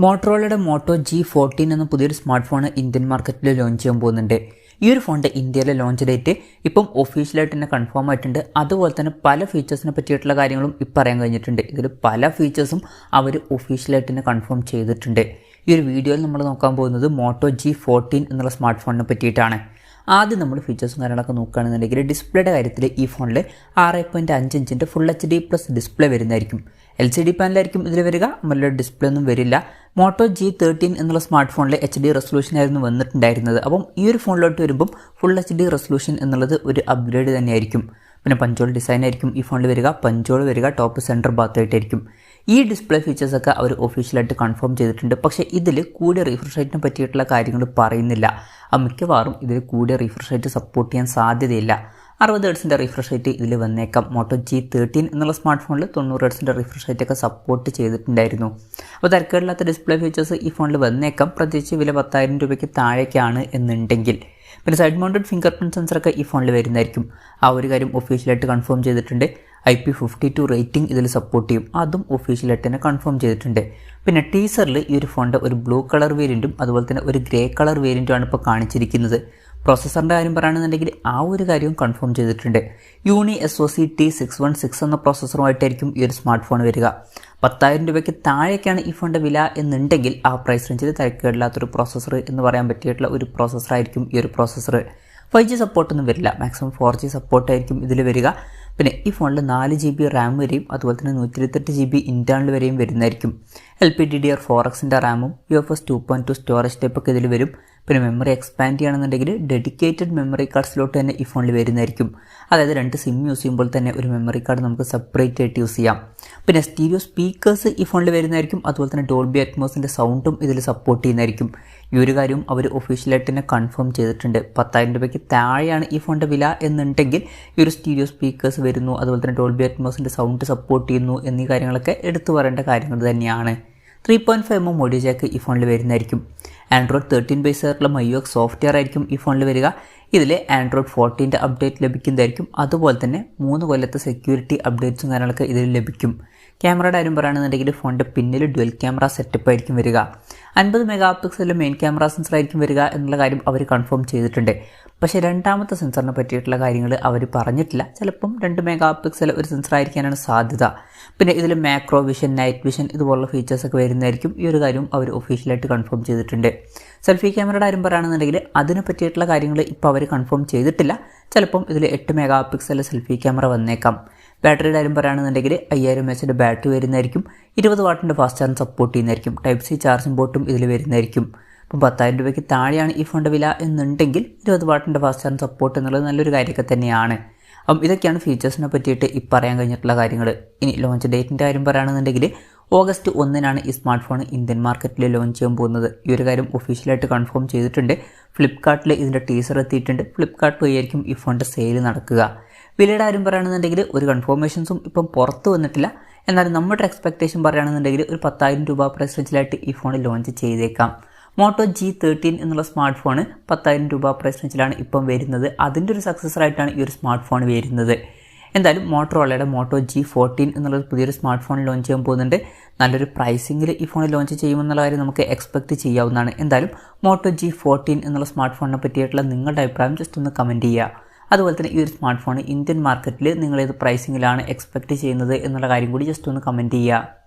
മോട്ടറോളയുടെ motto G14 എന്ന പുതിയൊരു smart phone Indian മാർക്കറ്റിൽ ലോഞ്ച് ചെയ്യാൻ പോകുന്നുണ്ട്. ഈ ഒരു ഫോണിൻ്റെ ഇന്ത്യയിലെ ലോഞ്ച് ഡേറ്റ് ഇപ്പം ഒഫീഷ്യലായിട്ട് തന്നെ കൺഫേം ആയിട്ടുണ്ട്. അതുപോലെ തന്നെ പല ഫീച്ചേഴ്സിനെ പറ്റിയിട്ടുള്ള കാര്യങ്ങളും ഇപ്പം അറിയാൻ കഴിഞ്ഞിട്ടുണ്ട്. ഇതിൽ പല ഫീച്ചേഴ്സും അവർ ഒഫീഷ്യലായിട്ട് തന്നെ കൺഫേം ചെയ്തിട്ടുണ്ട്. ഈ ഒരു വീഡിയോയിൽ നമ്മൾ നോക്കാൻ പോകുന്നത് മോട്ടോ G14 എന്നുള്ള സ്മാർട്ട് ഫോണിനെ പറ്റിയിട്ടാണ്. ആദ്യം നമ്മൾ ഫീച്ചേഴ്സും കാര്യങ്ങളൊക്കെ നോക്കുകയാണെന്നുണ്ടെങ്കിൽ ഡിസ്പ്ലേയുടെ കാര്യത്തിൽ ഈ ഫോണിൽ 6.5 ഇഞ്ചിൻ്റെ ഫുൾ HD പ്ലസ് ഡിസ്പ്ലേ വരുന്നതായിരിക്കും. LCD പാനലായിരിക്കും ഇതിൽ വരിക, നല്ല ഡിസ്പ്ലേ ഒന്നും വരില്ല. മോട്ടോ G13 എന്നുള്ള സ്മാർട്ട് ഫോണിൽ HD റെസൊല്യൂഷൻ ആയിരുന്നു വന്നിട്ടുണ്ടായിരുന്നത്. അപ്പം ഈ ഒരു ഫോണിലോട്ട് വരുമ്പം ഫുൾ HD റെസൊല്യൂഷൻ എന്നുള്ളത് ഒരു അപ്ഗ്രേഡ് തന്നെയായിരിക്കും. പിന്നെ പഞ്ചോൾ ഡിസൈൻ ആയിരിക്കും ഈ ഫോണിൽ വരിക, പഞ്ചോൾ വരിക, ടോപ്പ് സെൻറ്റർ ഭാഗത്തായിട്ടായിരിക്കും. ഈ ഡിസ്പ്ലേ ഫീച്ചേഴ്സൊക്കെ അവർ ഒഫീഷ്യലായിട്ട് കൺഫേം ചെയ്തിട്ടുണ്ട്. പക്ഷേ ഇതിൽ കൂടിയ റീഫ്രഷ് റേറ്റിനെ പറ്റിയിട്ടുള്ള കാര്യങ്ങൾ പറയുന്നില്ല. മിക്കവാറും ഇതിൽ കൂടിയ റീഫ്രഷ് റേറ്റ് സപ്പോർട്ട് ചെയ്യാൻ സാധ്യതയില്ല. 60 ഹെർട്സിൻ്റെ റീഫ്രഷ് റേറ്റ് ഇതിൽ വന്നേക്കാം. മോട്ടോ G13 എന്നുള്ള സ്മാർട്ട് ഫോണിൽ 90 ഹെർട്സിൻ്റെ റീഫ്രഷ് റേറ്റ് ഒക്കെ സപ്പോർട്ട് ചെയ്തിട്ടുണ്ടായിരുന്നു. അപ്പോൾ തിരക്കേടില്ലാത്ത ഡിസ്പ്ലേ ഫീച്ചേഴ്സ് ഈ ഫോണിൽ വന്നേക്കാം. പ്രത്യേകിച്ച് വില 10,000 രൂപയ്ക്ക് താഴേക്കാണ് എന്നുണ്ടെങ്കിൽ. പിന്നെ സൈഡ് മൗണ്ടഡ് ഫിംഗർ പ്രിൻറ്റ് സെൻസറൊക്കെ ഈ ഫോണിൽ വരുന്നതായിരിക്കും. ആ ഒരു കാര്യം ഒഫീഷ്യലായിട്ട് കൺഫേം ചെയ്തിട്ടുണ്ട്. IP52 റേറ്റിംഗ് ഇതിൽ സപ്പോർട്ട് ചെയ്യും, അതും ഒഫീഷ്യലായിട്ട് തന്നെ കൺഫേം ചെയ്തിട്ടുണ്ട്. പിന്നെ ടീസറിൽ ഈ ഒരു ഫോണിൻ്റെ ഒരു ബ്ലൂ കളർ വേരിയൻറ്റും അതുപോലെ തന്നെ ഒരു ഗ്രേ കളർ വേരിയൻറ്റുമാണ് ഇപ്പോൾ കാണിച്ചിരിക്കുന്നത്. പ്രോസസ്സറിൻ്റെ കാര്യം പറയുകയാണെന്നുണ്ടെങ്കിൽ ആ ഒരു കാര്യവും കൺഫേം ചെയ്തിട്ടുണ്ട്. unisoc T616 എന്ന പ്രോസസ്സറുമായിട്ടായിരിക്കും ഈ ഒരു സ്മാർട്ട് ഫോൺ വരിക. 10,000 രൂപയ്ക്ക് താഴേക്കാണ് ഈ ഫോണിൻ്റെ വില എന്നുണ്ടെങ്കിൽ ആ പ്രൈസ് റേഞ്ചിൽ തിരക്കേടില്ലാത്തൊരു പ്രോസസ്സർ എന്ന് പറയാൻ പറ്റിയിട്ടുള്ള ഒരു പ്രോസസ്സറായിരിക്കും ഈ ഒരു പ്രോസസ്സർ. 5G സപ്പോർട്ടൊന്നും വരില്ല, മാക്സിമം 4G സപ്പോർട്ടായിരിക്കും ഇതിൽ വരിക. പിന്നെ ഈ ഫോണിൽ 4 GB റാം വരെയും അതുപോലെ തന്നെ 128 GB ഇൻറ്റേർണൽ വരെയും വരുന്നതായിരിക്കും. LPDDR4Xൻ്റെ റാമും UFS 2.2 സ്റ്റോറേജ് ടൈപ്പൊക്കെ ഇതിൽ വരും. പിന്നെ മെമ്മറി എക്സ്പാൻഡ് ചെയ്യുകയാണെന്നുണ്ടെങ്കിൽ ഡെഡിക്കേറ്റഡ് മെമ്മറി കാർഡ് സ്ലോട്ട് തന്നെ ഈ ഫോണിൽ വരുന്നതായിരിക്കും. അതായത് 2 സിം യൂസ് ചെയ്യുമ്പോൾ തന്നെ ഒരു മെമ്മറി കാർഡ് നമുക്ക് സെപ്പറേറ്റ് ആയിട്ട് യൂസ് ചെയ്യാം. പിന്നെ സ്റ്റീരിയോ സ്പീക്കേഴ്സ് ഈ ഫോണിൽ വരുന്നതായിരിക്കും. അതുപോലെ തന്നെ ഡോൾബി അറ്റ്മോസിൻ്റെ സൗണ്ടും ഇതിൽ സപ്പോർട്ട് ചെയ്യുന്നതായിരിക്കും. ഈ ഒരു കാര്യവും അവർ ഒഫീഷ്യലായിട്ട് തന്നെ കൺഫേം ചെയ്തിട്ടുണ്ട്. 10,000 രൂപയ്ക്ക് താഴെയാണ് ഈ ഫോണിൻ്റെ വില എന്നുണ്ടെങ്കിൽ ഈ ഒരു സ്റ്റീരിയോ സ്പീക്കേഴ്സ് വരുന്നു, അതുപോലെ തന്നെ ഡോൾബി അറ്റ്മോസിൻ്റെ സൗണ്ട് സപ്പോർട്ട് ചെയ്യുന്നു എന്നീ കാര്യങ്ങളൊക്കെ എടുത്തു പറയേണ്ട കാര്യങ്ങൾ തന്നെയാണ്. 3.5mm ഓഡിയോ ജാക്ക് ഈ ഫോണിൽ വരുന്നതായിരിക്കും. ആൻഡ്രോയിഡ് 13 ബേസ് ആയിട്ടുള്ള MyOS സോഫ്റ്റ്വെയർ ആയിരിക്കും ഈ ഫോണിൽ വരിക. ഇതിൽ ആൻഡ്രോയിഡ് 14 അപ്ഡേറ്റ് ലഭിക്കുന്നതായിരിക്കും. അതുപോലെ തന്നെ 3 കൊല്ലത്തെ സെക്യൂരിറ്റി അപ്ഡേറ്റ്സും കാര്യങ്ങളൊക്കെ ഇതിൽ ലഭിക്കും. ക്യാമറയുടെ കാര്യം പറയുകയാണെന്നുണ്ടെങ്കിൽ ഫോണിൻ്റെ പിന്നിൽ ഡ്യുവൽ ക്യാമറ സെറ്റപ്പ് ആയിരിക്കും വരിക. 50 മെഗാ പിക്സലിലെ മെയിൻ ക്യാമറ സെൻസർ ആയിരിക്കും വരിക എന്നുള്ള കാര്യം അവർ കൺഫേം ചെയ്തിട്ടുണ്ട്. പക്ഷേ രണ്ടാമത്തെ സെൻസറിനെ പറ്റിയിട്ടുള്ള കാര്യങ്ങൾ അവർ പറഞ്ഞിട്ടില്ല. ചിലപ്പം 2 മെഗാ പിക്സൽ ഒരു സെൻസർ ആയിരിക്കാനാണ് സാധ്യത. പിന്നെ ഇതിൽ മാക്രോ വിഷൻ, നൈറ്റ് വിഷൻ ഇതുപോലുള്ള ഫീച്ചേഴ്സൊക്കെ വരുന്നതായിരിക്കും. ഈ ഒരു കാര്യം അവർ ഒഫീഷ്യലായിട്ട് കൺഫേം ചെയ്തിട്ടുണ്ട്. സെൽഫി ക്യാമറയുടെ കാര്യം പറയുകയാണെന്നുണ്ടെങ്കിൽ അതിനെ പറ്റിയിട്ടുള്ള കാര്യങ്ങൾ ഇപ്പോൾ അവർ കൺഫേം ചെയ്തിട്ടില്ല. ചിലപ്പം ഇതിൽ 8 മെഗാ പിക്സൽ സെൽഫി ക്യാമറ വന്നേക്കാം. ബാറ്ററിയുടെ കാര്യം പറയുകയാണെന്നുണ്ടെങ്കിൽ 5000 mAh ബാറ്ററി വരുന്നതായിരിക്കും. 20 വാട്ടിൻ്റെ ഫാസ്റ്റ് ചാർജ് സപ്പോർട്ട് ചെയ്യുന്നതായിരിക്കും. Type-C ചാർജിംഗ് പോർട്ടും ഇതിൽ വരുന്നതായിരിക്കും. അപ്പം 10,000 രൂപയ്ക്ക് താഴെയാണ് ഈ ഫോണിൻ്റെ വില എന്നുണ്ടെങ്കിൽ 20 വാട്ടിൻ്റെ ഫാസ്റ്റ് ചാർജ് സപ്പോർട്ട് എന്നുള്ളത് നല്ലൊരു കാര്യമൊക്കെ തന്നെയാണ്. അപ്പം ഇതൊക്കെയാണ് ഫീച്ചേഴ്സിനെ പറ്റിയിട്ട് ഈ പറയാൻ കഴിഞ്ഞിട്ടുള്ള കാര്യങ്ങൾ. ഇനി ലോഞ്ച് ഡേറ്റിൻ്റെ കാര്യം പറയുകയാണെന്നുണ്ടെങ്കിൽ August 1 ഈ സ്മാർട്ട് ഫോൺ ഇന്ത്യൻ മാർക്കറ്റിൽ ലോഞ്ച് ചെയ്യാൻ പോകുന്നത്. ഈ ഒരു കാര്യം ഒഫീഷ്യലായിട്ട് കൺഫേം ചെയ്തിട്ടുണ്ട്. ഫ്ലിപ്കാർട്ടിൽ ഇതിൻ്റെ ടീസർ എത്തിയിട്ടുണ്ട്. ഫ്ലിപ്കാർട്ട് വഴിയായിരിക്കും ഈ ഫോണിൻ്റെ സെയിൽ നടക്കുക. വിലയുടെ കാര്യം പറയുകയാണെന്നുണ്ടെങ്കിൽ ഒരു കൺഫർമേഷൻസും ഇപ്പം പുറത്ത് വന്നിട്ടില്ല. എന്നാൽ നമ്മുടെ എക്സ്പെക്റ്റേഷൻ പറയുകയാണെന്നുണ്ടെങ്കിൽ ഒരു 10,000 രൂപ പ്രൈസ് റേഞ്ചിലായിട്ട് ഈ ഫോൺ ലോഞ്ച് ചെയ്തേക്കാം. മോട്ടോ G13 എന്നുള്ള സ്മാർട്ട് ഫോൺ 10,000 രൂപ പ്രൈസ് റേഞ്ചിലാണ് ഇപ്പം വരുന്നത്. അതിൻ്റെ ഒരു സക്സസറായിട്ടാണ് ഈ ഒരു സ്മാർട്ട് ഫോൺ വരുന്നത്. എന്തായാലും മോട്ടറോളയുടെ മോട്ടോ G14 എന്നുള്ള പുതിയൊരു സ്മാർട്ട് ഫോൺ ലോഞ്ച് ചെയ്യാൻ പോകുന്നുണ്ട്. നല്ലൊരു പ്രൈസിങ്ങിൽ ഈ ഫോൺ ലോഞ്ച് ചെയ്യുമെന്നുള്ള കാര്യം നമുക്ക് എക്സ്പെക്റ്റ് ചെയ്യാവുന്നതാണ്. എന്തായാലും മോട്ടോ G14 എന്നുള്ള സ്മാർട്ട് ഫോണിനെ പറ്റിയിട്ടുള്ള നിങ്ങളുടെ അഭിപ്രായം ജസ്റ്റ് ഒന്ന് കമൻറ്റ് ചെയ്യുക. അതുപോലെ തന്നെ ഈ ഒരു സ്മാർട്ട് ഫോൺ ഇന്ത്യൻ മാർക്കറ്റിൽ നിങ്ങളേത് പ്രൈസിങ്ങിലാണ് എക്സ്പെക്റ്റ് ചെയ്യുന്നത് എന്നുള്ള കാര്യം കൂടി ജസ്റ്റ് ഒന്ന് കമൻറ്റ് ചെയ്യുക.